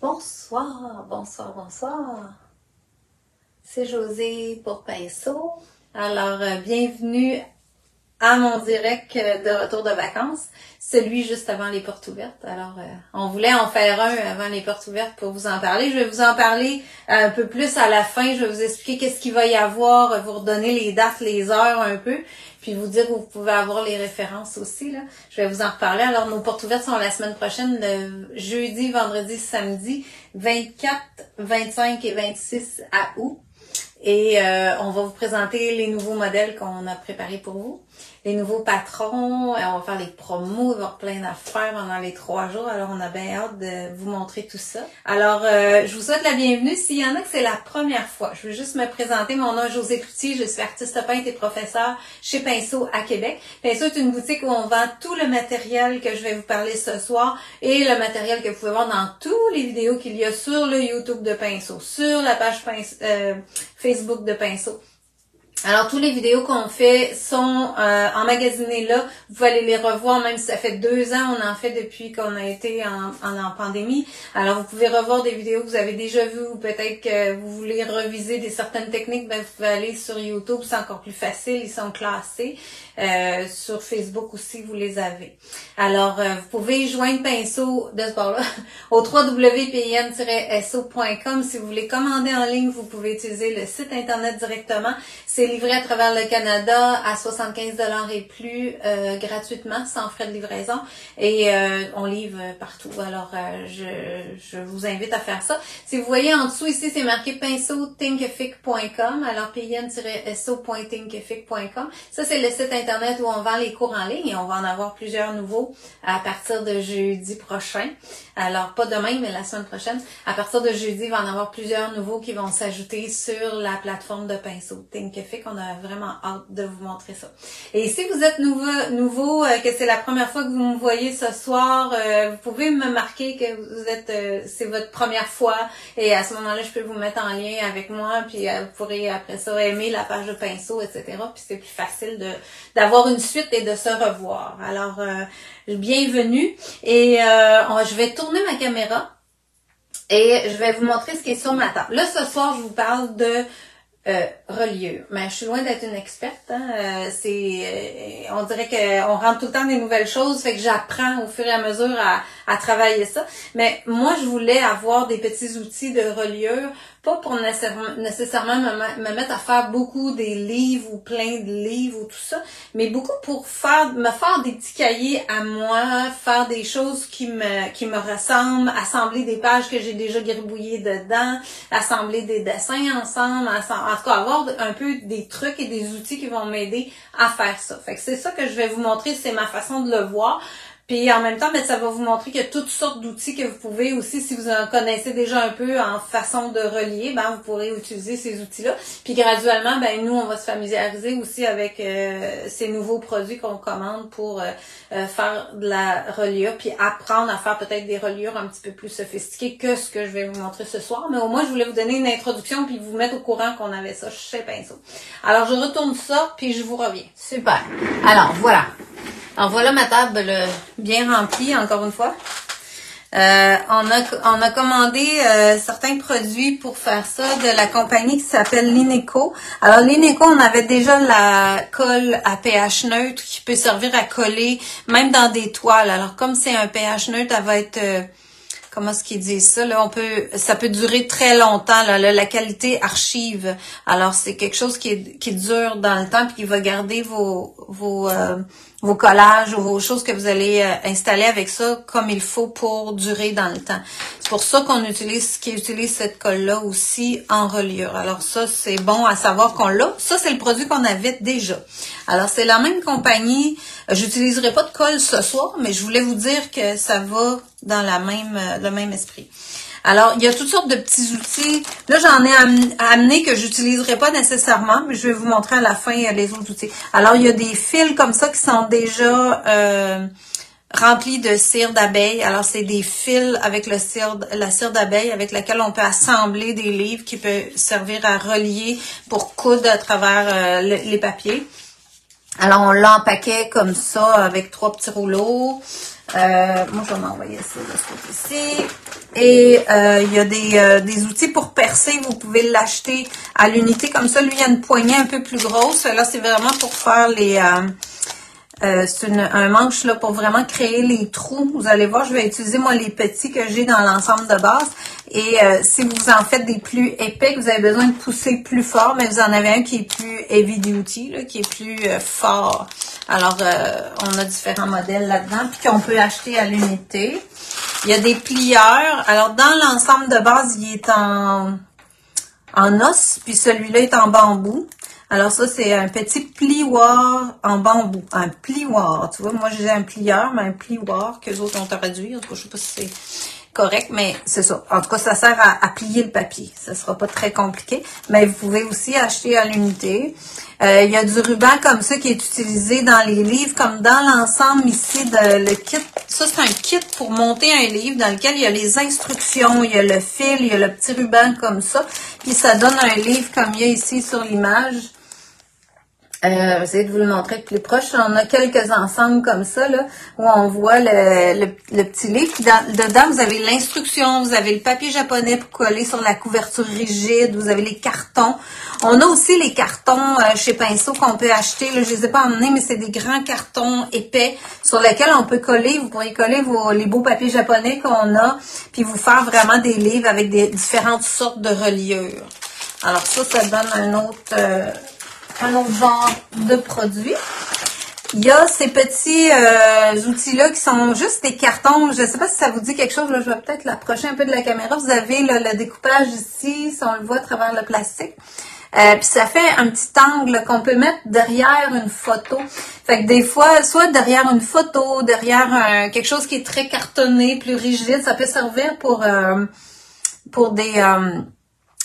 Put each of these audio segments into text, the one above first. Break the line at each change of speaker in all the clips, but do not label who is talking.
Bonsoir, bonsoir, bonsoir. C'est Josée pour Pinceau. Alors, bienvenue à mon direct de retour de vacances, celui juste avant les portes ouvertes. Alors, on voulait en faire un avant les portes ouvertes pour vous en parler. Je vais vous en parler un peu plus à la fin. Je vais vous expliquer qu'est-ce qu'il va y avoir, vous redonner les dates, les heures un peu, puis vous dire où vous pouvez avoir les références aussi, là. Je vais vous en reparler. Alors, nos portes ouvertes sont la semaine prochaine, le jeudi, vendredi, samedi, 24, 25 et 26 à août. Et on va vous présenter les nouveaux modèles qu'on a préparés pour vous. Les nouveaux patrons, on va faire les promos, il va y avoir plein d'affaires pendant les 3 jours. Alors, on a bien hâte de vous montrer tout ça. Alors, je vous souhaite la bienvenue. S'il y en a que c'est la première fois, je veux juste me présenter. Mon nom est Josée Cloutier, je suis artiste peintre et professeure chez Pinceau à Québec. Pinceau est une boutique où on vend tout le matériel que je vais vous parler ce soir et le matériel que vous pouvez voir dans toutes les vidéos qu'il y a sur le YouTube de Pinceau, sur la page Facebook de Pinceau. Alors, toutes les vidéos qu'on fait sont emmagasinées là. Vous pouvez aller les revoir, même si ça fait 2 ans, on en fait depuis qu'on a été en pandémie. Alors, vous pouvez revoir des vidéos que vous avez déjà vues ou peut-être que vous voulez reviser certaines techniques, ben, vous pouvez aller sur YouTube, c'est encore plus facile, ils sont classés. Sur Facebook aussi, vous les avez. Alors, vous pouvez joindre Pinceau de ce bord-là au www.pin-so.com. Si vous voulez commander en ligne, vous pouvez utiliser le site internet directement. C'est livré à travers le Canada à 75$ et plus gratuitement, sans frais de livraison. Et on livre partout. Alors, je vous invite à faire ça. Si vous voyez en dessous ici, c'est marqué pinceau-thinkific.com. Alors, pin-so.thinkific.com. Ça, c'est le site internet où on vend les cours en ligne et on va en avoir plusieurs nouveaux à partir de jeudi prochain. Alors, pas demain, mais la semaine prochaine. À partir de jeudi, il va en avoir plusieurs nouveaux qui vont s'ajouter sur la plateforme de Pinceau Thinkific. On a vraiment hâte de vous montrer ça. Et si vous êtes nouveau, que c'est la première fois que vous me voyez ce soir, vous pouvez me marquer que vous êtes, c'est votre première fois et à ce moment-là, je peux vous mettre en lien avec moi puis vous pourrez après ça aimer la page de Pinceau, etc. Puis c'est plus facile d'avoir une suite et de se revoir. Alors, bienvenue et je vais tourner ma caméra et je vais vous montrer ce qui est sur ma table. Là, ce soir, je vous parle de reliure. Mais je suis loin d'être une experte. Hein. On dirait qu'on rentre tout le temps des nouvelles choses, fait que j'apprends au fur et à mesure à travailler ça. Mais moi, je voulais avoir des petits outils de reliure, pas pour nécessairement me mettre à faire beaucoup des livres ou plein de livres ou tout ça, mais beaucoup pour me faire des petits cahiers à moi, faire des choses qui me ressemblent, assembler des pages que j'ai déjà gribouillées dedans, assembler des dessins ensemble, en tout cas avoir un peu des trucs et des outils qui vont m'aider à faire ça. Fait que c'est ça que je vais vous montrer, c'est ma façon de le voir. Puis en même temps, ben, ça va vous montrer qu'il y a toutes sortes d'outils que vous pouvez aussi, si vous en connaissez déjà un peu en façon de relier, ben vous pourrez utiliser ces outils-là. Puis graduellement, ben nous, on va se familiariser aussi avec ces nouveaux produits qu'on commande pour faire de la reliure, puis apprendre à faire peut-être des reliures un petit peu plus sophistiquées que ce que je vais vous montrer ce soir. Mais au moins, je voulais vous donner une introduction puis vous mettre au courant qu'on avait ça chez Pinceau. Alors, je retourne ça, puis je vous reviens. Super. Alors, voilà. Alors voilà ma table bien remplie, encore une fois. On a commandé certains produits pour faire ça de la compagnie qui s'appelle Lineco. Alors Lineco, on avait déjà la colle à pH neutre qui peut servir à coller même dans des toiles. Alors comme c'est un pH neutre, elle va être... comment est-ce qu'ils disent ça? Là, ça peut durer très longtemps, là, la qualité archive. Alors, c'est quelque chose qui dure dans le temps puis qui va garder vos collages ou vos choses que vous allez installer avec ça comme il faut pour durer dans le temps. C'est pour ça qu'on utilise cette colle-là aussi en reliure. Alors ça, c'est bon à savoir qu'on l'a. Ça, c'est le produit qu'on avait déjà. Alors, c'est la même compagnie. J'utiliserai pas de colle ce soir, mais je voulais vous dire que ça va dans le même esprit. Alors, il y a toutes sortes de petits outils. Là, j'en ai amené que j'utiliserai pas nécessairement, mais je vais vous montrer à la fin les autres outils. Alors, il y a des fils comme ça qui sont déjà remplis de cire d'abeille. Alors, c'est des fils avec la cire d'abeille avec laquelle on peut assembler des livres qui peut servir à relier pour coudre à travers les papiers. Alors, on l'a en paquet comme ça, avec 3 petits rouleaux. Moi, je vais m'envoyer ça de ce côté-ci. Et il y a des outils pour percer. Vous pouvez l'acheter à l'unité comme ça. Lui, il y a une poignée un peu plus grosse. Là, c'est vraiment pour faire les... c'est un manche là pour vraiment créer les trous. Vous allez voir, je vais utiliser moi les petits que j'ai dans l'ensemble de base. Et si vous en faites des plus épais, que vous avez besoin de pousser plus fort, mais vous en avez un qui est plus heavy duty, là, qui est plus fort. Alors, on a différents modèles là-dedans, puis qu'on peut acheter à l'unité. Il y a des plieurs. Alors, dans l'ensemble de base, il est en os, puis celui-là est en bambou. Alors ça, c'est un petit plioir en bambou. Un plioir, tu vois. Moi, j'ai un plieur, mais un plioir qu'eux autres ont traduit. En tout cas, je sais pas si c'est correct, mais c'est ça. En tout cas, ça sert à plier le papier. Ça sera pas très compliqué. Mais vous pouvez aussi acheter à l'unité. Il y a du ruban comme ça qui est utilisé dans les livres, comme dans l'ensemble ici de le kit. Ça, c'est un kit pour monter un livre dans lequel il y a les instructions, il y a le fil, il y a le petit ruban comme ça. Puis ça donne un livre comme il y a ici sur l'image. Je vais essayer de vous le montrer de plus proche. On a quelques ensembles comme ça, là, où on voit le petit livre. Puis dedans, vous avez l'instruction, vous avez le papier japonais pour coller sur la couverture rigide, vous avez les cartons. On a aussi les cartons chez Pinceau qu'on peut acheter. Là, je ne les ai pas emmenés, mais c'est des grands cartons épais sur lesquels on peut coller. Vous pourrez coller les beaux papiers japonais qu'on a, puis vous faire vraiment des livres avec des différentes sortes de reliures. Alors ça donne un autre genre de produit. Il y a ces petits outils-là qui sont juste des cartons. Je ne sais pas si ça vous dit quelque chose. Là, je vais peut-être l'approcher un peu de la caméra. Vous avez là, le découpage ici, si on le voit à travers le plastique. Puis ça fait un petit angle qu'on peut mettre derrière une photo. Fait que des fois, soit derrière une photo, derrière quelque chose qui est très cartonné, plus rigide, ça peut servir pour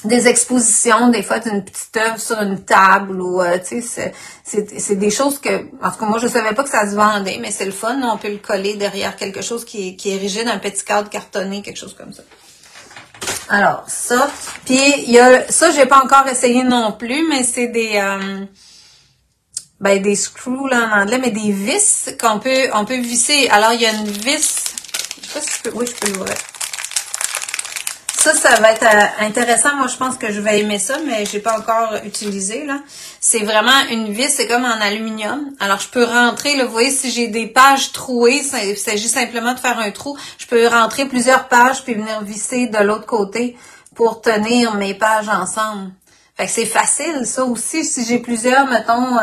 des expositions, des fois d'une petite œuvre sur une table ou tu sais, c'est des choses que, en tout cas moi je savais pas que ça se vendait, mais c'est le fun, on peut le coller derrière quelque chose qui est rigide, un petit cadre cartonné, quelque chose comme ça. Alors ça, puis il y a ça, j'ai pas encore essayé non plus, mais c'est des screws là en anglais, mais des vis on peut visser. Alors il y a une vis, je sais pas si je peux, oui je peux l'ouvrir. Ça va être intéressant. Moi, je pense que je vais aimer ça, mais j'ai pas encore utilisé, là. C'est vraiment une vis, c'est comme en aluminium. Alors, je peux rentrer, là, vous voyez, si j'ai des pages trouées, il s'agit simplement de faire un trou. Je peux rentrer plusieurs pages puis venir visser de l'autre côté pour tenir mes pages ensemble. Fait que c'est facile, ça aussi. Si j'ai plusieurs, mettons,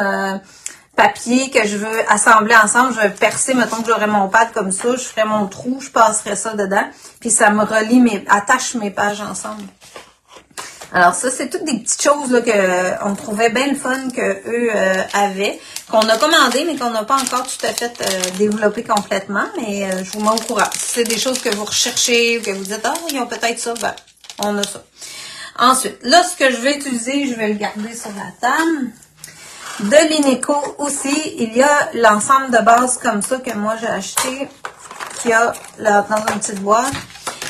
papier que je veux assembler ensemble, je vais percer, mettons que j'aurais mon pad comme ça, je ferais mon trou, je passerais ça dedans, puis ça me relie attache mes pages ensemble. Alors ça, c'est toutes des petites choses là que on trouvait bien le fun que eux avaient, qu'on a commandé, mais qu'on n'a pas encore tout à fait développé complètement, mais je vous mets au courant. Si c'est des choses que vous recherchez ou que vous dites, ah, ils ont peut-être ça, ben, on a ça. Ensuite, là, ce que je vais utiliser, je vais le garder sur la table. De l'Ineco aussi, il y a l'ensemble de base comme ça que moi j'ai acheté, qui a là, dans une petite boîte.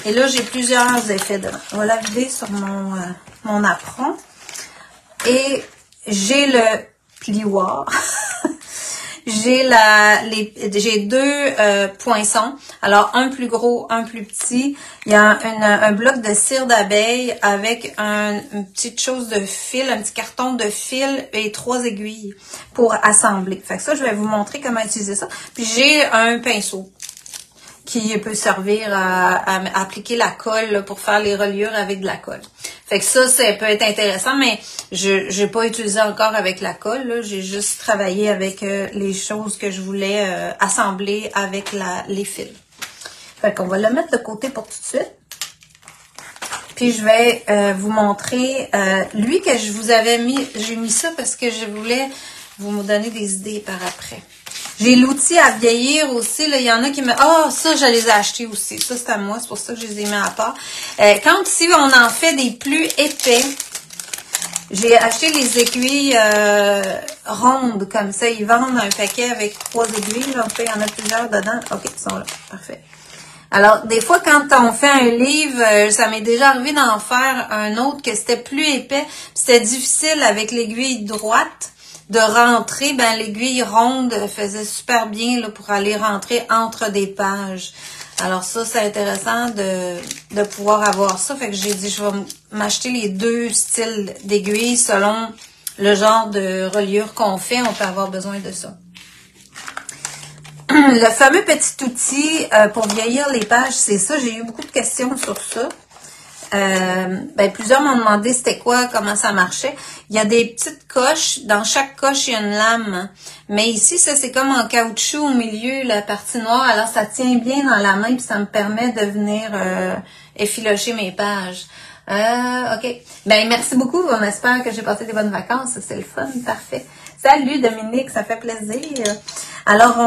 Et là, j'ai plusieurs effets dedans. On va la vider sur mon apron. Et j'ai le plioir. J'ai deux poinçons. Alors, un plus gros, un plus petit. Il y a un bloc de cire d'abeille avec une petite chose de fil, un petit carton de fil et 3 aiguilles pour assembler. Fait que ça, je vais vous montrer comment utiliser ça. Puis, j'ai un pinceau qui peut servir à appliquer la colle là, pour faire les reliures avec de la colle. Fait que ça peut être intéressant, mais je n'ai pas utilisé encore avec la colle. J'ai juste travaillé avec les choses que je voulais assembler avec les fils. Fait qu'on va le mettre de côté pour tout de suite. Puis je vais vous montrer lui que je vous avais mis. J'ai mis ça parce que je voulais vous donner des idées par après. J'ai l'outil à vieillir aussi. Là, il y en a qui me... Ah, ça, je les ai achetés aussi. Ça, c'est à moi. C'est pour ça que je les ai mis à part. Quand ici, on en fait des plus épais, j'ai acheté les aiguilles rondes comme ça. Ils vendent un paquet avec 3 aiguilles. Là. En fait, il y en a plusieurs dedans. OK, ils sont là. Parfait. Alors, des fois, quand on fait un livre, ça m'est déjà arrivé d'en faire un autre que c'était plus épais. C'était difficile avec l'aiguille droite. de rentrer, ben l'aiguille ronde faisait super bien là, pour aller rentrer entre des pages. Alors ça, c'est intéressant de pouvoir avoir ça. Fait que j'ai dit, je vais m'acheter les deux styles d'aiguilles selon le genre de reliure qu'on fait. On peut avoir besoin de ça. Le fameux petit outil pour vieillir les pages, c'est ça. J'ai eu beaucoup de questions sur ça. Plusieurs m'ont demandé c'était quoi, comment ça marchait. Il y a des petites coches. Dans chaque coche, il y a une lame. Mais ici, ça, c'est comme en caoutchouc au milieu, la partie noire. Alors, ça tient bien dans la main puis ça me permet de venir effilocher mes pages. OK. Ben, merci beaucoup. On espère que j'ai passé des bonnes vacances. C'est le fun. Parfait. Salut Dominique, ça fait plaisir. Alors,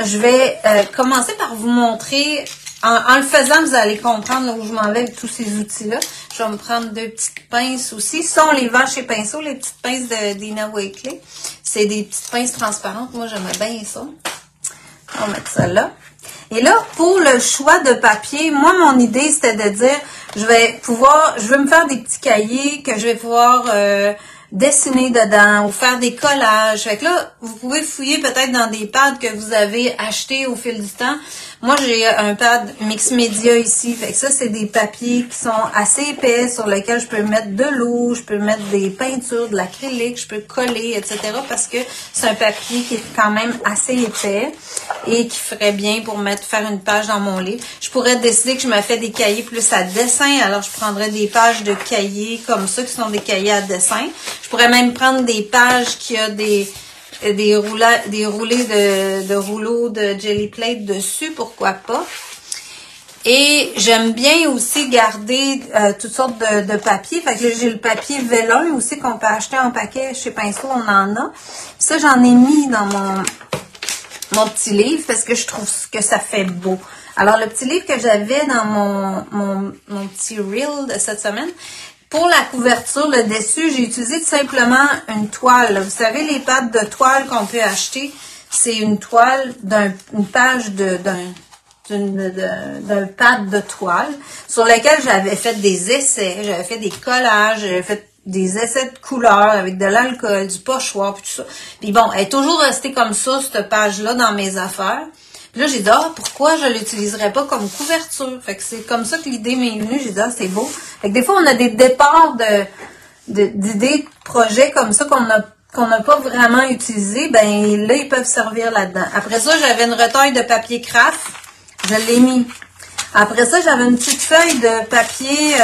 je vais commencer par vous montrer, en le faisant, vous allez comprendre là où je m'en vais avec tous ces outils-là. Je vais me prendre deux petites pinces aussi. Ça, on les vend chez Pinceau, les petites pinces de Dina Wakley. C'est des petites pinces transparentes. Moi, j'aimais bien ça. On va mettre ça là. Et là, pour le choix de papier, moi, mon idée, c'était de dire, je vais me faire des petits cahiers que je vais pouvoir dessiner dedans ou faire des collages. Fait que là, vous pouvez fouiller peut-être dans des pads que vous avez achetés au fil du temps. Moi, j'ai un pad mix média ici. Fait que ça, c'est des papiers qui sont assez épais sur lesquels je peux mettre de l'eau, je peux mettre des peintures, de l'acrylique, je peux coller, etc. Parce que c'est un papier qui est quand même assez épais et qui ferait bien pour faire une page dans mon livre. Je pourrais décider que je me fais des cahiers plus à dessin. Alors, je prendrais des pages de cahiers comme ça, qui sont des cahiers à dessin. Je pourrais même prendre des pages qui ont des roulés de rouleaux de jelly plate dessus, pourquoi pas. Et j'aime bien aussi garder toutes sortes de papiers. Fait que j'ai le papier vélin aussi qu'on peut acheter en paquet chez Pinceau, on en a. Ça, j'en ai mis dans mon petit livre parce que je trouve que ça fait beau. Alors, le petit livre que j'avais dans mon petit reel de cette semaine, pour la couverture, le dessus, j'ai utilisé tout simplement une toile. Vous savez, les pattes de toile qu'on peut acheter, c'est une toile une page d'un pad de toile sur lequel j'avais fait des essais, j'avais fait des collages, j'avais fait des essais de couleurs avec de l'alcool, du pochoir, puis tout ça. Puis bon, elle est toujours restée comme ça, cette page-là, dans mes affaires. Puis là, j'ai dit, pourquoi je l'utiliserais pas comme couverture? Fait que c'est comme ça que l'idée m'est venue. J'ai dit, c'est beau. Fait que des fois, on a des départs d'idées, de projets comme ça qu'on n'a pas vraiment utilisés. Ben là, ils peuvent servir là-dedans. Après ça, j'avais une retaille de papier craft. Je l'ai mis. Après ça, j'avais une petite feuille de papier...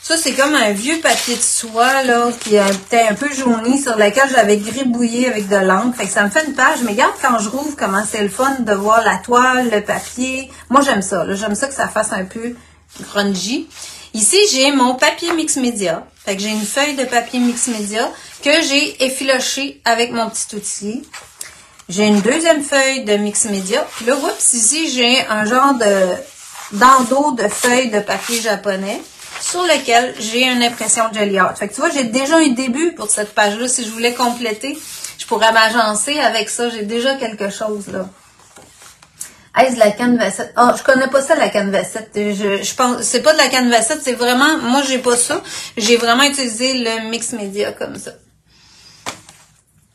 ça, c'est comme un vieux papier de soie, là, qui était un peu jauni, sur lequel j'avais gribouillé avec de l'encre. Fait que ça me fait une page. Mais regarde quand je rouvre comment c'est le fun de voir la toile, le papier. Moi, j'aime ça. J'aime ça que ça fasse un peu grungy. Ici, j'ai mon papier mix média. Fait que j'ai une feuille de papier mix média que j'ai effiloché avec mon petit outil. J'ai une deuxième feuille de mix média. Puis là, oups, ici, j'ai un genre d'endos de feuilles de papier japonais, sur lequel j'ai une impression Jelly Art. Fait que tu vois, j'ai déjà un début pour cette page-là. Si je voulais compléter, je pourrais m'agencer avec ça. J'ai déjà quelque chose, là. Est-ce la canvasette? Je connais pas ça, la canvasette. Je pense, c'est pas de la canvasette, c'est vraiment, moi, j'ai pas ça. J'ai vraiment utilisé le mix média comme ça.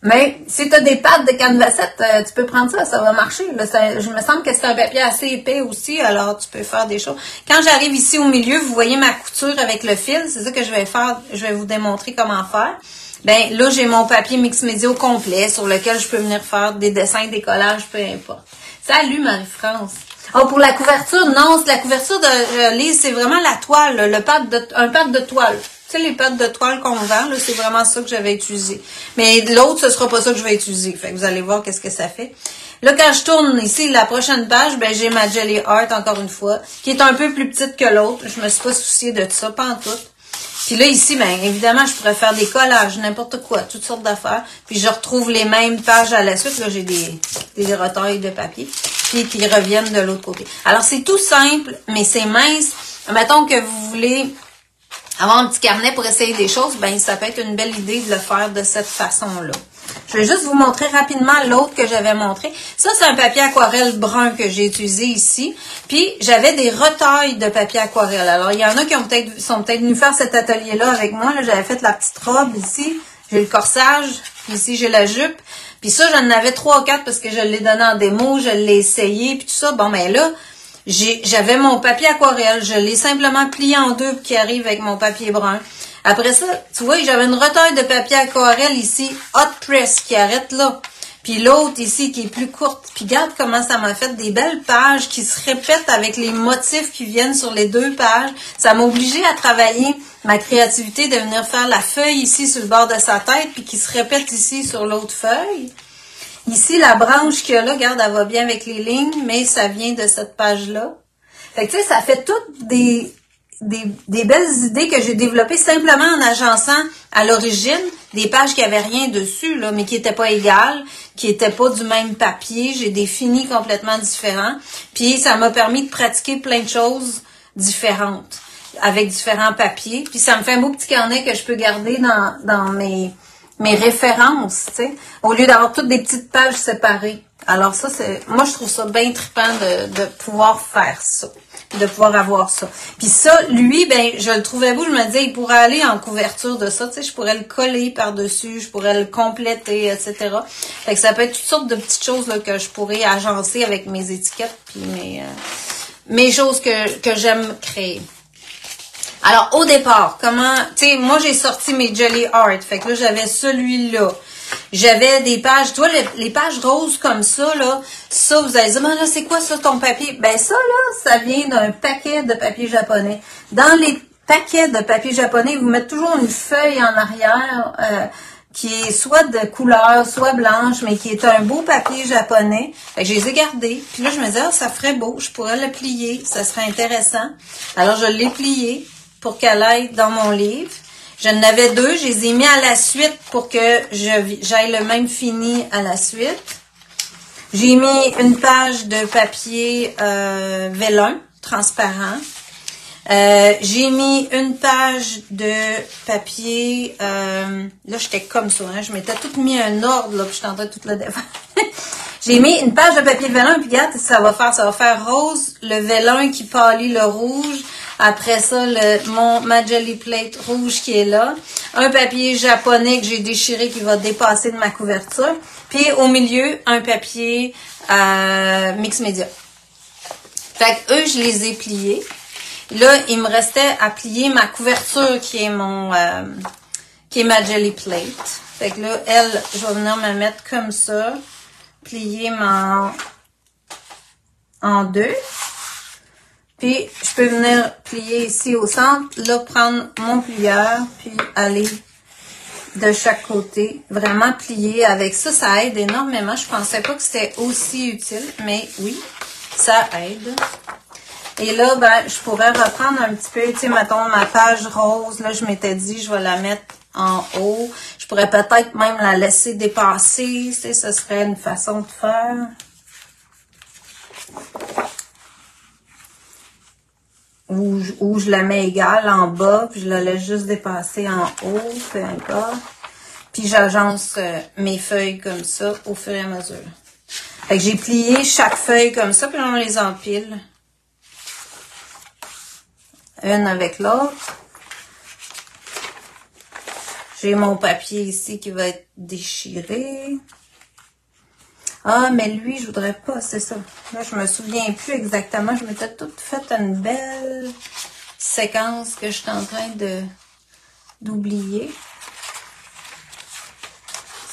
Mais si tu as des pattes de canvasette, tu peux prendre ça, ça va marcher. Là, je me semble que c'est un papier assez épais aussi, alors tu peux faire des choses. Quand j'arrive ici au milieu, vous voyez ma couture avec le fil, c'est ça que je vais faire, je vais vous démontrer comment faire. Ben là, j'ai mon papier mix média au complet sur lequel je peux venir faire des dessins, des collages, peu importe. Salut Marie-France. Pour la couverture, non, c'est la couverture de Lise, c'est vraiment la toile, un pad de toile. Tu sais, les pattes de toile qu'on vend, là, c'est vraiment ça que j'avais utilisé. Mais l'autre, ce sera pas ça que je vais utiliser. Fait que vous allez voir qu'est-ce que ça fait. Là, quand je tourne ici, la prochaine page, ben, j'ai ma Jelly Art, encore une fois, qui est un peu plus petite que l'autre. Je me suis pas souciée de ça, pas en tout. Puis là, ici, ben, évidemment, je pourrais faire des collages, n'importe quoi, toutes sortes d'affaires. Puis je retrouve les mêmes pages à la suite. Là, j'ai des retailles de papier, puis qui reviennent de l'autre côté. Alors, c'est tout simple, mais c'est mince. Mettons que vous voulez avoir un petit carnet pour essayer des choses, ben ça peut être une belle idée de le faire de cette façon-là. Je vais juste vous montrer rapidement l'autre que j'avais montré. Ça, c'est un papier aquarelle brun que j'ai utilisé ici. Puis, j'avais des retailles de papier aquarelle. Alors, il y en a qui sont peut-être venus faire cet atelier-là avec moi. Là, j'avais fait la petite robe ici. j'ai le corsage, puis ici j'ai la jupe. Puis ça, j'en avais 3 ou 4 parce que je l'ai donné en démo, je l'ai essayé, puis tout ça. Bon, ben là, j'avais mon papier aquarelle, je l'ai simplement plié en deux pour qu'il arrive avec mon papier brun. Après ça, tu vois, j'avais une retaille de papier aquarelle ici, hot press, qui arrête là. Puis l'autre ici qui est plus courte. Puis regarde comment ça m'a fait des belles pages qui se répètent avec les motifs qui viennent sur les 2 pages. Ça m'a obligé à travailler ma créativité de venir faire la feuille ici sur le bord de sa tête puis qui se répète ici sur l'autre feuille. Ici, la branche qu'il y a là, regarde, elle va bien avec les lignes, mais ça vient de cette page-là. Fait que tu sais, ça fait toutes des belles idées que j'ai développées simplement en agençant à l'origine des pages qui avaient rien dessus, là, mais qui étaient pas égales, qui étaient pas du même papier. J'ai défini complètement différents. Puis ça m'a permis de pratiquer plein de choses différentes avec différents papiers. Puis ça me fait un beau petit carnet que je peux garder dans mes références, tu sais, au lieu d'avoir toutes des petites pages séparées. Alors ça, moi je trouve ça bien trippant de pouvoir faire ça, de pouvoir avoir ça. Puis ça, lui, ben, je le trouvais beau, je me disais, il pourrait aller en couverture de ça, tu sais, je pourrais le coller par-dessus, je pourrais le compléter, etc. Fait que ça peut être toutes sortes de petites choses là, que je pourrais agencer avec mes étiquettes puis mes choses que j'aime créer. Alors, au départ, tu sais, moi, j'ai sorti mes Jelly Art. Fait que là, j'avais celui-là. J'avais des pages, tu vois, les pages roses comme ça, là, ça, vous allez dire, mais là, c'est quoi ça, ton papier? Ben, ça, là, ça vient d'un paquet de papier japonais. Dans les paquets de papier japonais, vous mettez toujours une feuille en arrière, qui est soit de couleur, soit blanche, mais qui est un beau papier japonais. Fait que je les ai gardés. Puis là, je me disais, ah, ça ferait beau, je pourrais le plier, ça serait intéressant. Alors, je l'ai plié pour qu'elle aille dans mon livre. J'en avais 2, je les ai mis à la suite pour que j'aille le même fini à la suite. J'ai mis une page de papier vélin, transparent. J'ai mis une page de papier, là j'étais comme ça, hein, je m'étais tout mis un ordre, là, puis j'étais en train de tout le défaire. J'ai mis une page de papier vélin, puis regarde, ça va faire rose, le vélin qui pâlit le rouge. Après ça, ma Jelly Plate rouge qui est là. Un papier japonais que j'ai déchiré qui va dépasser de ma couverture. Puis au milieu, un papier mix média. Fait que eux, je les ai pliés. Là, il me restait à plier ma couverture qui est ma Jelly Plate. Fait que là, elle, je vais venir me mettre comme ça. Plier en 2. Puis, je peux venir plier ici au centre, là, prendre mon plieur, puis aller de chaque côté. Vraiment plier avec ça, ça aide énormément. Je pensais pas que c'était aussi utile, mais oui, ça aide. Et là, ben, je pourrais reprendre un petit peu, tu sais, mettons, ma page rose, là, je m'étais dit, je vais la mettre en haut. Je pourrais peut-être même la laisser dépasser, tu sais, ce serait une façon de faire. Ou je la mets égale en bas, puis je la laisse juste dépasser en haut, peu importe. Puis j'agence mes feuilles comme ça au fur et à mesure. Fait que j'ai plié chaque feuille comme ça, puis on les empile. Une avec l'autre. J'ai mon papier ici qui va être déchiré. Ah, mais lui, je voudrais pas, c'est ça. Là, je me souviens plus exactement. Je m'étais toute faite une belle séquence que je suis en train d'oublier.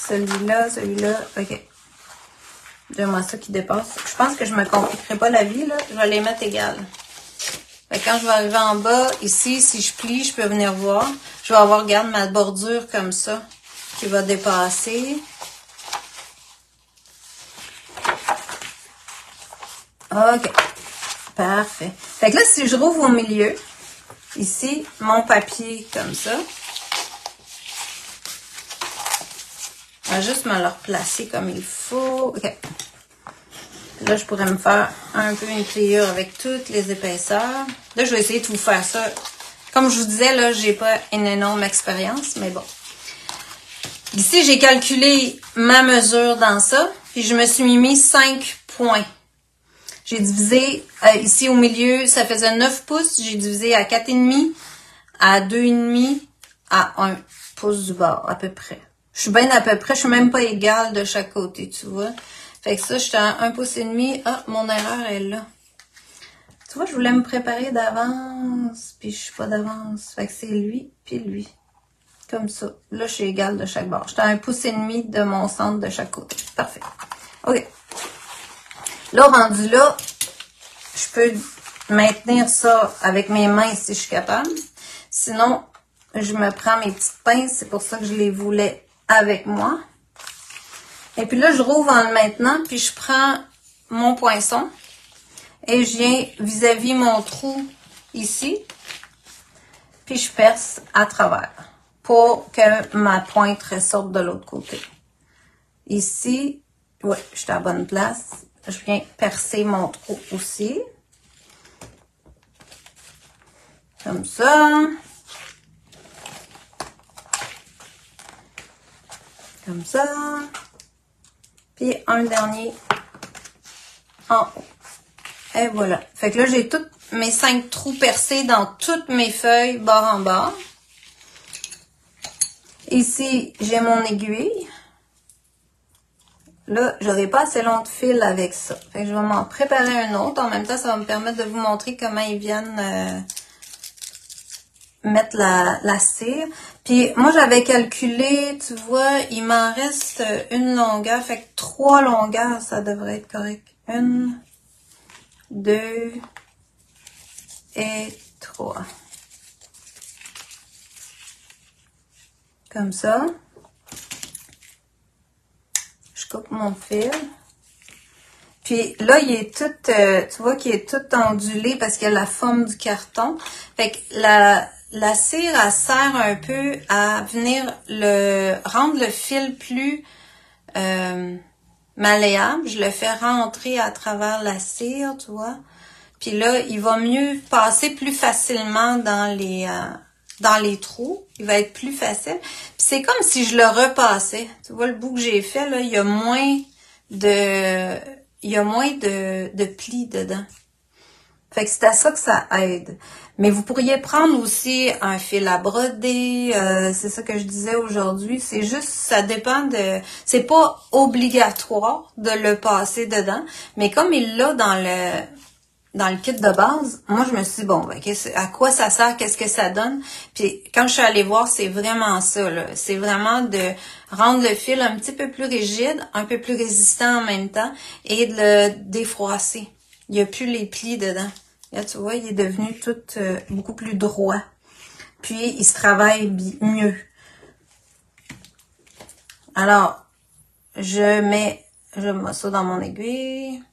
Celui-là, ok. Donne-moi ça qui dépasse. Je pense que je me compliquerai pas la vie, là. Je vais les mettre égales. Fait que quand je vais arriver en bas, ici, si je plie, je peux venir voir. Je vais avoir, regarde, ma bordure comme ça, qui va dépasser. OK. Parfait. Fait que là, si je rouvre au milieu, ici, mon papier comme ça, je vais juste me le replacer comme il faut. OK. Là, je pourrais me faire un peu une pliure avec toutes les épaisseurs. Là, je vais essayer de vous faire ça. Comme je vous disais, là, j'ai pas une énorme expérience, mais bon. Ici, j'ai calculé ma mesure dans ça, puis je me suis mis 5 points. J'ai divisé, ici au milieu, ça faisait 9 pouces. J'ai divisé à 4,5, à 2,5, à 1 pouce du bord, à peu près. Je suis bien à peu près, je suis même pas égale de chaque côté, tu vois. Fait que ça, j'étais à 1 pouce et demi. Ah, mon erreur est là. Tu vois, je voulais me préparer d'avance, puis je suis pas d'avance. Fait que c'est lui, puis lui. Comme ça. Là, je suis égale de chaque bord. J'étais à 1 pouce et demi de mon centre de chaque côté. Parfait. OK. Là, rendu là, je peux maintenir ça avec mes mains si je suis capable. Sinon, je me prends mes petites pinces. C'est pour ça que je les voulais avec moi. Et puis là, je rouvre en le maintenant, puis je prends mon poinçon et je viens vis-à-vis mon trou ici, puis je perce à travers pour que ma pointe ressorte de l'autre côté. Ici, ouais, je suis à la bonne place. Je viens percer mon trou aussi. Comme ça. Comme ça. Puis un dernier en haut. Et voilà. Fait que là, j'ai tous mes 5 trous percés dans toutes mes feuilles, bord en bord. Ici, j'ai mon aiguille. Là, j'aurai pas assez long de fil avec ça. Fait que je vais m'en préparer un autre. En même temps, ça va me permettre de vous montrer comment ils viennent mettre la cire. Puis moi, j'avais calculé, tu vois, il m'en reste une longueur. Fait que 3 longueurs, ça devrait être correct. 1, 2 et 3. Comme ça. Je coupe mon fil. Puis là, il est tout, tu vois qu'il est tout ondulé parce qu'il y a la forme du carton. Fait que la cire, elle sert un peu à venir rendre le fil plus malléable. Je le fais rentrer à travers la cire, tu vois. Puis là, il va mieux passer plus facilement dans les trous. Il va être plus facile. Puis c'est comme si je le repassais. Tu vois, le bout que j'ai fait, là, il y a moins de plis dedans. Fait que c'est à ça que ça aide. Mais vous pourriez prendre aussi un fil à broder. C'est ça que je disais aujourd'hui. C'est juste, ça dépend de... C'est pas obligatoire de le passer dedans. Mais comme il l'a dans le kit de base, moi, je me suis dit, bon, ben, à quoi ça sert? Qu'est-ce que ça donne? Puis, quand je suis allée voir, c'est vraiment ça, là. C'est vraiment de rendre le fil un petit peu plus rigide, un peu plus résistant en même temps, et de le défroisser. Il n'y a plus les plis dedans. Là, tu vois, il est devenu tout beaucoup plus droit. Puis, il se travaille mieux. Alors, je mets ça dans mon aiguille.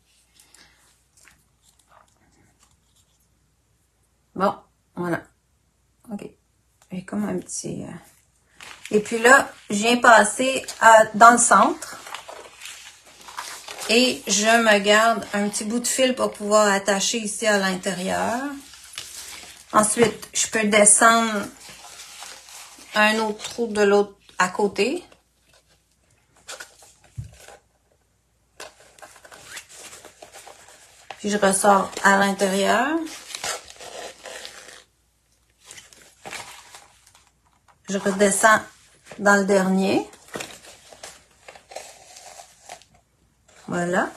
Bon, voilà. OK. J'ai comme un petit... Et puis là, je viens passer dans le centre. Et je me garde un petit bout de fil pour pouvoir attacher ici à l'intérieur. Ensuite, je peux descendre un autre trou de l'autre à côté. Puis je ressors à l'intérieur. Je redescends dans le dernier. Voilà.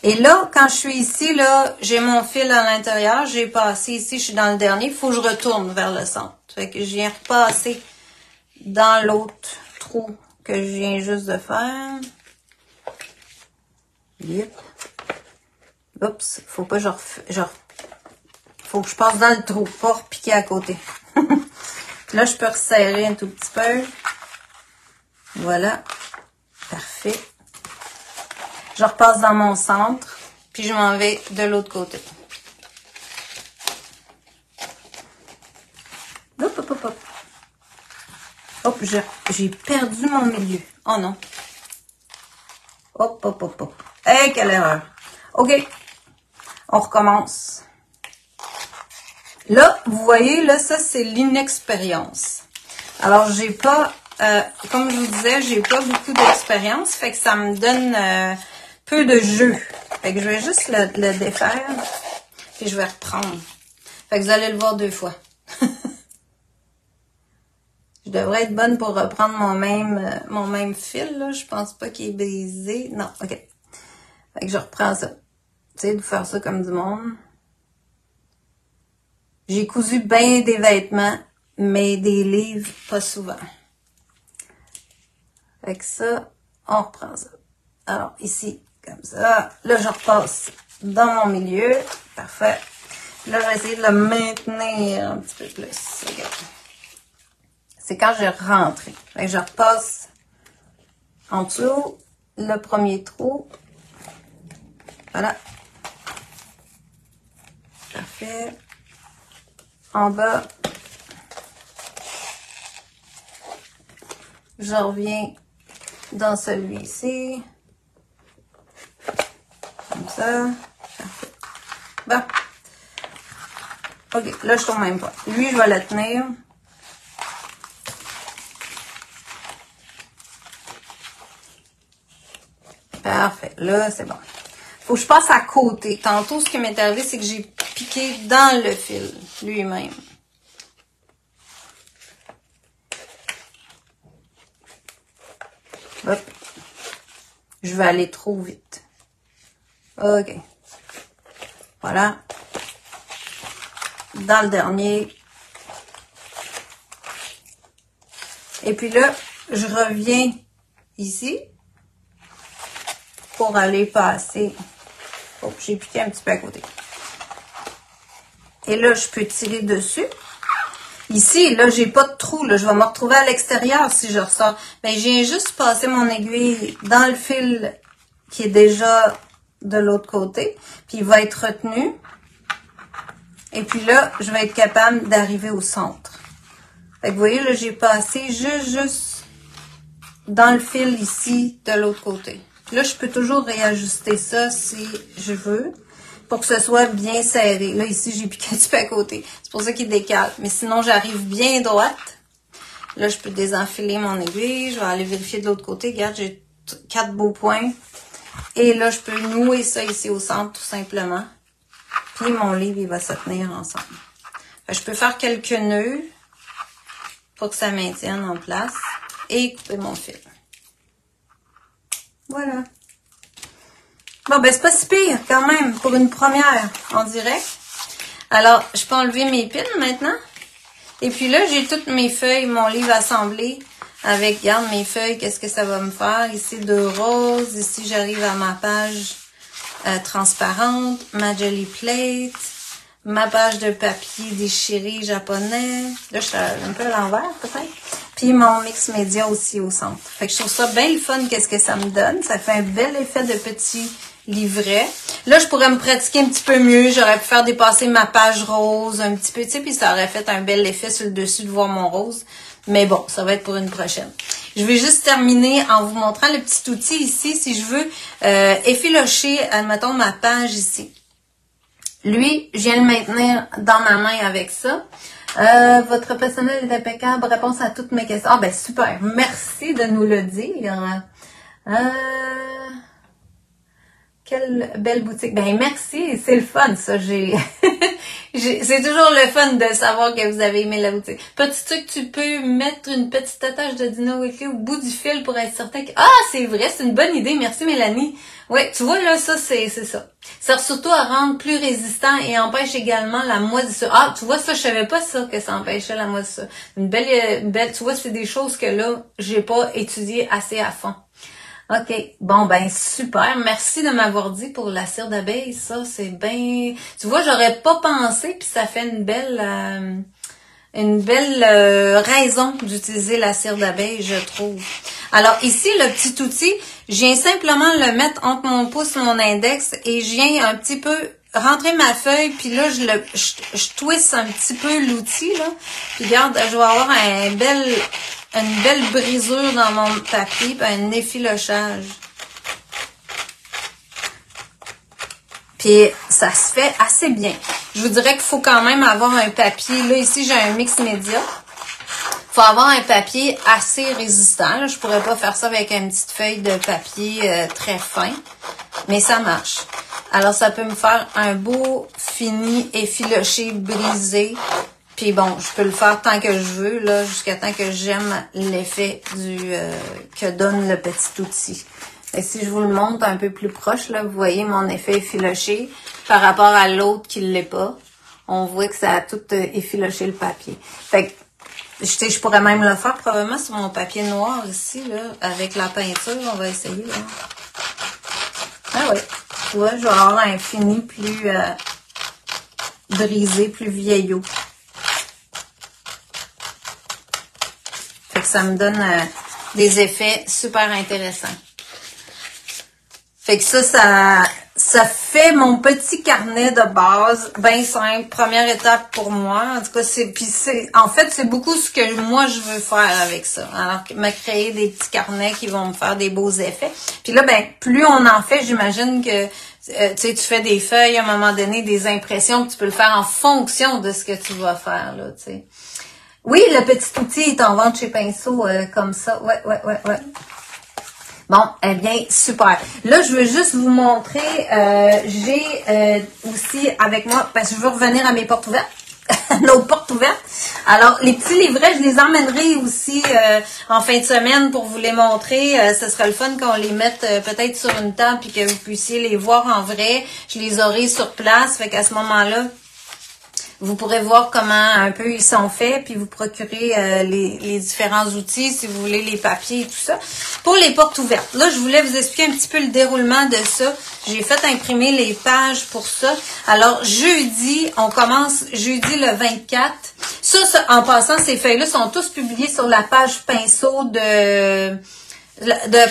Et là, quand je suis ici, là, j'ai mon fil à l'intérieur. J'ai passé ici, je suis dans le dernier. Il faut que je retourne vers le centre. Fait que je viens repasser dans l'autre trou que je viens juste de faire. Yep. Oups, faut pas faut que je passe dans le trou, pas repiquer à côté. Là, je peux resserrer un tout petit peu. Voilà. Parfait. Je repasse dans mon centre, puis je m'en vais de l'autre côté. Hop, hop, hop, hop. Hop, j'ai perdu mon milieu. Oh non. Hop, hop, hop, hop. Hey, quelle erreur. OK. On recommence. Là, vous voyez, là, ça, c'est l'inexpérience. Alors, j'ai pas, comme je vous disais, j'ai pas beaucoup d'expérience, fait que ça me donne peu de jeu. Fait que je vais juste le défaire, puis je vais reprendre. Fait que vous allez le voir 2 fois. Je devrais être bonne pour reprendre mon même fil, là. Je pense pas qu'il est brisé. Non, ok. Fait que je reprends ça. J'essaie de faire ça comme du monde. J'ai cousu bien des vêtements, mais des livres, pas souvent. Fait que ça, on reprend ça. Alors, ici, comme ça. Là, je repasse dans mon milieu. Parfait. Là, je vais essayer de le maintenir un petit peu plus. Okay. C'est quand j'ai rentré. Fait que je repasse en dessous le premier trou. Voilà. Parfait. En bas, je reviens dans celui-ci. Comme ça. Parfait. Bon. OK, là, je tourne même pas. Lui, je vais le tenir. Parfait. Là, c'est bon. Faut que je passe à côté. Tantôt, ce qui m'est arrivé, c'est que j'ai piqué dans le fil lui-même. Hop. Je vais aller trop vite. OK. Voilà. Dans le dernier. Et puis là, je reviens ici pour aller passer. Oh, j'ai piqué un petit peu à côté. Et là, je peux tirer dessus. Ici, là, j'ai pas de trou. Là, je vais me retrouver à l'extérieur si je ressors. Mais je viens juste passer mon aiguille dans le fil qui est déjà de l'autre côté. Puis, il va être retenu. Et puis là, je vais être capable d'arriver au centre. Fait que vous voyez, là, j'ai passé juste dans le fil ici de l'autre côté. Là, je peux toujours réajuster ça si je veux pour que ce soit bien serré. Là, ici, j'ai piqué un petit peu à côté. C'est pour ça qu'il décale. Mais sinon, j'arrive bien droite. Là, je peux désenfiler mon aiguille. Je vais aller vérifier de l'autre côté. Regarde, j'ai 4 beaux points. Et là, je peux nouer ça ici au centre, tout simplement. Puis, mon livre, il va se tenir ensemble. Fait que je peux faire quelques nœuds pour que ça maintienne en place. Et couper mon fil. Voilà. Bon, ben, c'est pas si pire, quand même, pour une première en direct. Alors, je peux enlever mes pins maintenant. Et puis là, j'ai toutes mes feuilles, mon livre assemblé avec, regarde, mes feuilles, qu'est-ce que ça va me faire? Ici, 2 roses. Ici, j'arrive à ma page transparente, ma Jelly Plate, ma page de papier déchiré japonais. Là, je suis un peu à l'envers, peut-être. Puis mon mix média aussi au centre. Fait que je trouve ça bien le fun, qu'est-ce que ça me donne. Ça fait un bel effet de petit livret. Là, je pourrais me pratiquer un petit peu mieux. J'aurais pu faire dépasser ma page rose un petit peu, tu sais, puis ça aurait fait un bel effet sur le dessus de voir mon rose. Mais bon, ça va être pour une prochaine. Je vais juste terminer en vous montrant le petit outil ici. Si je veux effilocher, admettons, ma page ici. Lui, je viens le maintenir dans ma main avec ça. Votre personnel est impeccable. Réponse à toutes mes questions. Ah, ben super. Merci de nous le dire. Quelle belle boutique. Ben merci, c'est le fun, ça. C'est toujours le fun de savoir que vous avez aimé la boutique. Petit truc, tu peux mettre une petite attache de Dino Wiki au bout du fil pour être certain que... Ah, c'est vrai, c'est une bonne idée. Merci, Mélanie. Ouais, tu vois, là, ça, c'est ça. Ça sert surtout à rendre plus résistant et empêche également la moisissure. Ah, tu vois, ça, je savais pas ça, que ça empêchait la moisissure. Une belle, tu vois, c'est des choses que là, j'ai pas étudié assez à fond. OK. Bon, ben, super. Merci de m'avoir dit pour la cire d'abeille. Ça, c'est bien... Tu vois, j'aurais pas pensé, puis ça fait une belle raison d'utiliser la cire d'abeille, je trouve. Alors, ici, le petit outil, je viens simplement le mettre entre mon pouce et mon index et je viens un petit peu rentrer ma feuille, puis là, je twiste un petit peu l'outil, là. Puis regarde, je vais avoir une belle brisure dans mon papier, puis un effilochage. Puis ça se fait assez bien. Je vous dirais qu'il faut quand même avoir un papier. Là, ici, j'ai un mix média. Il faut avoir un papier assez résistant. Là, je pourrais pas faire ça avec une petite feuille de papier très fin, mais ça marche. Alors, ça peut me faire un beau fini effiloché brisé Puis bon, je peux le faire tant que je veux, là, jusqu'à temps que j'aime l'effet que donne le petit outil. Et si je vous le montre un peu plus proche, là, vous voyez mon effet effiloché par rapport à l'autre qui ne l'est pas. On voit que ça a tout effiloché le papier. Fait que, je pourrais même le faire probablement sur mon papier noir ici, là, avec la peinture. On va essayer, là. Ah oui. Tu vois, je vais avoir un fini plus brisé, plus vieillot. Fait que ça me donne des effets super intéressants. Fait que ça fait mon petit carnet de base, bien simple, première étape pour moi. En tout cas, en fait, c'est beaucoup ce que moi je veux faire avec ça. Alors, me créer des petits carnets qui vont me faire des beaux effets. Puis là, ben, plus on en fait, j'imagine que tu fais des feuilles à un moment donné, des impressions, que tu peux le faire en fonction de ce que tu vas faire, là, tu sais. Oui, le petit outil est en vente chez Pinceau, comme ça. Ouais. Bon, eh bien, super. Là, je veux juste vous montrer, j'ai aussi avec moi, parce que je veux revenir à mes portes ouvertes, nos portes ouvertes. Alors, les petits livrets, je les emmènerai aussi en fin de semaine pour vous les montrer. Ce serait le fun qu'on les mette peut-être sur une table puis que vous puissiez les voir en vrai. Je les aurai sur place, fait qu'à ce moment-là, vous pourrez voir comment un peu ils sont faits, puis vous procurer les différents outils, si vous voulez, les papiers et tout ça. Pour les portes ouvertes, là, je voulais vous expliquer un petit peu le déroulement de ça. J'ai fait imprimer les pages pour ça. Alors, jeudi, on commence jeudi le 24. Ça, en passant, ces feuilles-là sont tous publiées sur la page Pinceau de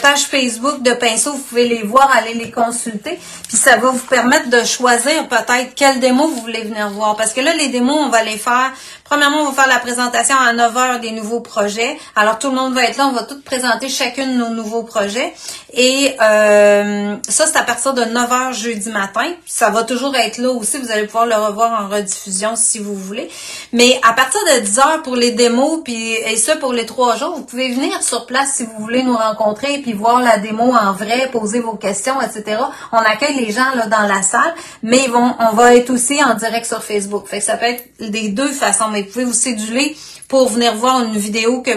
page Facebook de Pinceau, vous pouvez les voir, aller les consulter, puis ça va vous permettre de choisir peut-être quelle démo vous voulez venir voir, parce que là, les démos, on va les faire, premièrement, on va faire la présentation à 9h des nouveaux projets, alors tout le monde va être là, on va tout présenter chacune de nos nouveaux projets, et ça, c'est à partir de 9h jeudi matin, ça va toujours être là aussi, vous allez pouvoir le revoir en rediffusion si vous voulez, mais à partir de 10h pour les démos, et ça pour les 3 jours, vous pouvez venir sur place si vous voulez nous rencontrer, puis voir la démo en vrai, poser vos questions, etc. On accueille les gens là dans la salle, mais on va être aussi en direct sur Facebook. Fait que ça peut être des deux façons, mais vous pouvez vous céduler pour venir voir une vidéo que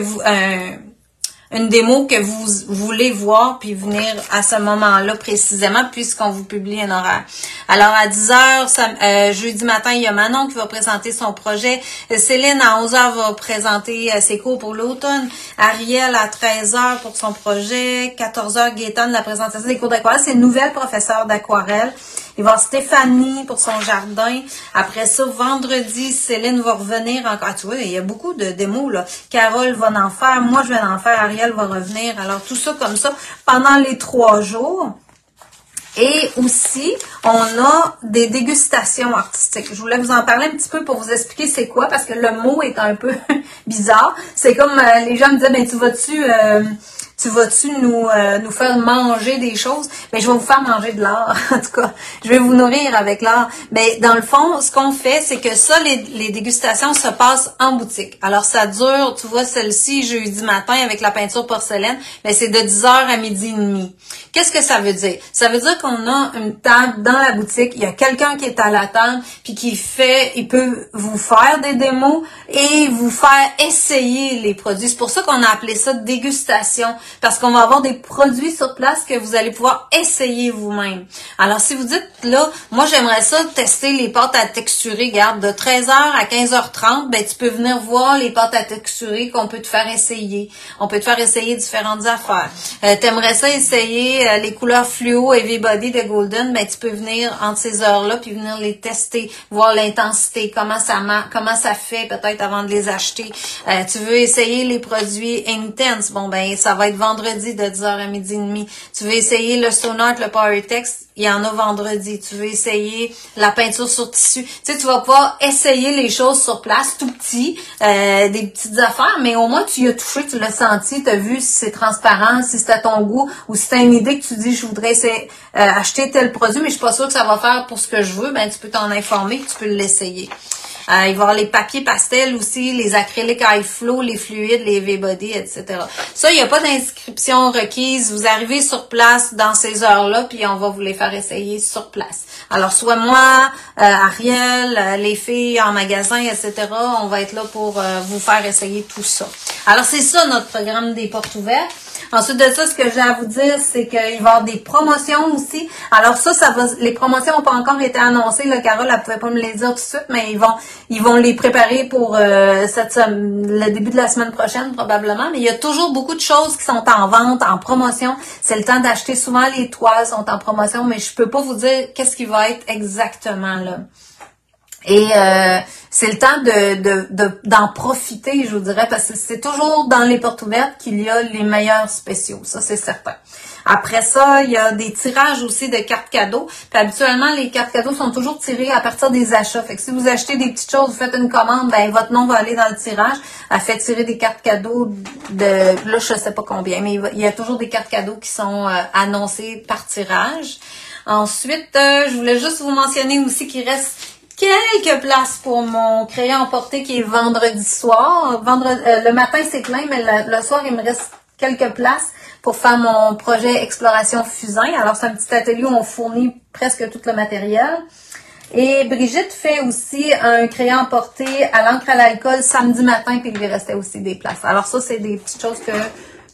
une démo que vous voulez voir, puis venir à ce moment-là précisément, puisqu'on vous publie un horaire. Alors, à 10h, jeudi matin, il y a Manon qui va présenter son projet. Céline, à 11h, va présenter ses cours pour l'automne. Ariel, à 13h, pour son projet. 14h, Gaëtan, la présentation des cours d'aquarelle. C'est une nouvelle professeure d'aquarelle. Il va y avoir Stéphanie pour son jardin. Après ça, vendredi, Céline va revenir encore. Tu vois, il y a beaucoup de démos, là. Carole va en faire. Moi, je vais en faire. Ariel va revenir. Alors, tout ça comme ça pendant les 3 jours. Et aussi, on a des dégustations artistiques. Je voulais vous en parler un petit peu pour vous expliquer c'est quoi, parce que le mot est un peu bizarre. C'est comme les gens me disaient, ben tu vas-tu nous faire manger des choses? Ben, je vais vous faire manger de l'art. En tout cas, je vais vous nourrir avec l'art. Mais dans le fond, ce qu'on fait, c'est que ça, les dégustations se passent en boutique. Alors, ça dure, tu vois, celle-ci, jeudi matin, avec la peinture porcelaine, mais c'est de 10h à midi et demi. Qu'est-ce que ça veut dire? Ça veut dire qu'on a une table dans la boutique, il y a quelqu'un qui est à la table, puis il peut vous faire des démos et vous faire essayer les produits. C'est pour ça qu'on a appelé ça dégustation. Parce qu'on va avoir des produits sur place que vous allez pouvoir essayer vous-même. Alors, si vous dites, là, moi, j'aimerais ça tester les pâtes à texturer, regarde, de 13h à 15h30, ben, tu peux venir voir les pâtes à texturer qu'on peut te faire essayer. On peut te faire essayer différentes affaires. T'aimerais ça essayer les couleurs fluo Heavy Body de Golden, ben, tu peux venir entre ces heures-là, puis venir les tester, voir l'intensité, comment ça fait, peut-être avant de les acheter. Tu veux essayer les produits Intense, bon, ben, ça va être vendredi de 10h à midi et demi. Tu veux essayer le Sonart, le PowerTex, il y en a vendredi. Tu veux essayer la peinture sur tissu. Tu sais, tu vas pouvoir essayer les choses sur place, tout petit, des petites affaires, mais au moins tu y as touché, tu l'as senti, tu as vu si c'est transparent, si c'est à ton goût, ou si tu as une idée que tu dis, je voudrais acheter tel produit, mais je suis pas sûre que ça va faire pour ce que je veux, ben tu peux t'en informer, tu peux l'essayer. Il va y avoir les papiers pastels aussi, les acryliques high flow, les fluides, les V-body, etc. Ça, il n'y a pas d'inscription requise. Vous arrivez sur place dans ces heures-là, puis on va vous les faire essayer sur place. Alors, soit moi, Ariel, les filles en magasin, etc., on va être là pour vous faire essayer tout ça. Alors, c'est ça notre programme des portes ouvertes. Ensuite de ça, ce que j'ai à vous dire, c'est qu'il va y avoir des promotions aussi. Alors ça va, les promotions n'ont pas encore été annoncées. Là, Carole, elle pouvait pas me les dire tout de suite, mais ils vont les préparer pour le début de la semaine prochaine probablement. Mais il y a toujours beaucoup de choses qui sont en vente, en promotion. C'est le temps d'acheter. Souvent, les toiles sont en promotion, mais je peux pas vous dire qu'est-ce qui va être exactement là. Et c'est le temps d'en profiter, je vous dirais, parce que c'est toujours dans les portes ouvertes qu'il y a les meilleurs spéciaux, ça c'est certain. Après ça, il y a des tirages aussi de cartes cadeaux. Puis habituellement, les cartes cadeaux sont toujours tirées à partir des achats. Fait que si vous achetez des petites choses, vous faites une commande, ben votre nom va aller dans le tirage. Elle fait tirer des cartes cadeaux là, je sais pas combien, mais il y a toujours des cartes cadeaux qui sont annoncées par tirage. Ensuite, je voulais juste vous mentionner aussi qu'il reste quelques places pour mon crayon emporté qui est vendredi soir. Le matin, c'est plein, mais le soir, il me reste quelques places pour faire mon projet Exploration Fusain. Alors, c'est un petit atelier où on fournit presque tout le matériel. Et Brigitte fait aussi un crayon emporté à l'encre à l'alcool samedi matin, puis il lui restait aussi des places. Alors ça, c'est des petites choses que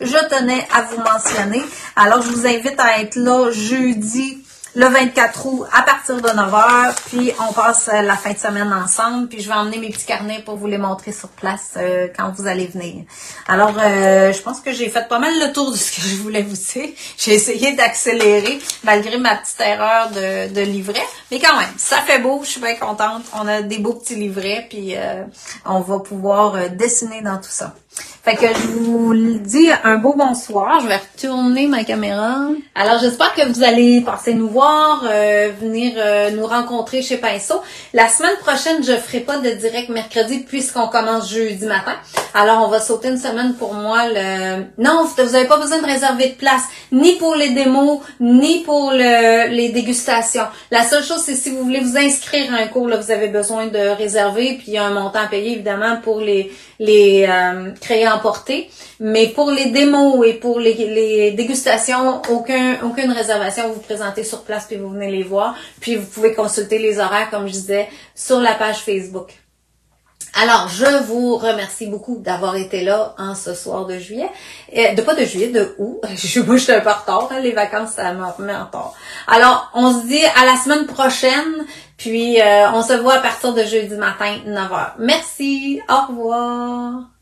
je tenais à vous mentionner. Alors, je vous invite à être là jeudi le 24 août à partir de 9h, puis on passe la fin de semaine ensemble, puis je vais emmener mes petits carnets pour vous les montrer sur place quand vous allez venir. Alors, je pense que j'ai fait pas mal le tour de ce que je voulais vous dire. J'ai essayé d'accélérer malgré ma petite erreur de livret, mais quand même, ça fait beau, je suis bien contente. On a des beaux petits livrets, puis on va pouvoir dessiner dans tout ça. Fait que je vous dis un beau bonsoir. Je vais retourner ma caméra. Alors, j'espère que vous allez passer nous voir, venir nous rencontrer chez Pinceau. La semaine prochaine, je ferai pas de direct mercredi puisqu'on commence jeudi matin. Alors, on va sauter une semaine pour moi. Non, vous n'avez pas besoin de réserver de place, ni pour les démos, ni pour les dégustations. La seule chose, c'est si vous voulez vous inscrire à un cours, là, vous avez besoin de réserver, puis il y a un montant à payer, évidemment, pour les crayons emportés. Mais pour les démos et pour les dégustations, aucune réservation. Vous vous présentez sur place, puis vous venez les voir. Puis vous pouvez consulter les horaires, comme je disais, sur la page Facebook. Alors, je vous remercie beaucoup d'avoir été là en ce soir de juillet. Pas de juillet, de août. Moi, je suis un peu en retard. Hein, les vacances, ça me remet en retard. Alors, on se dit à la semaine prochaine. Puis, on se voit à partir de jeudi matin, 9h. Merci. Au revoir.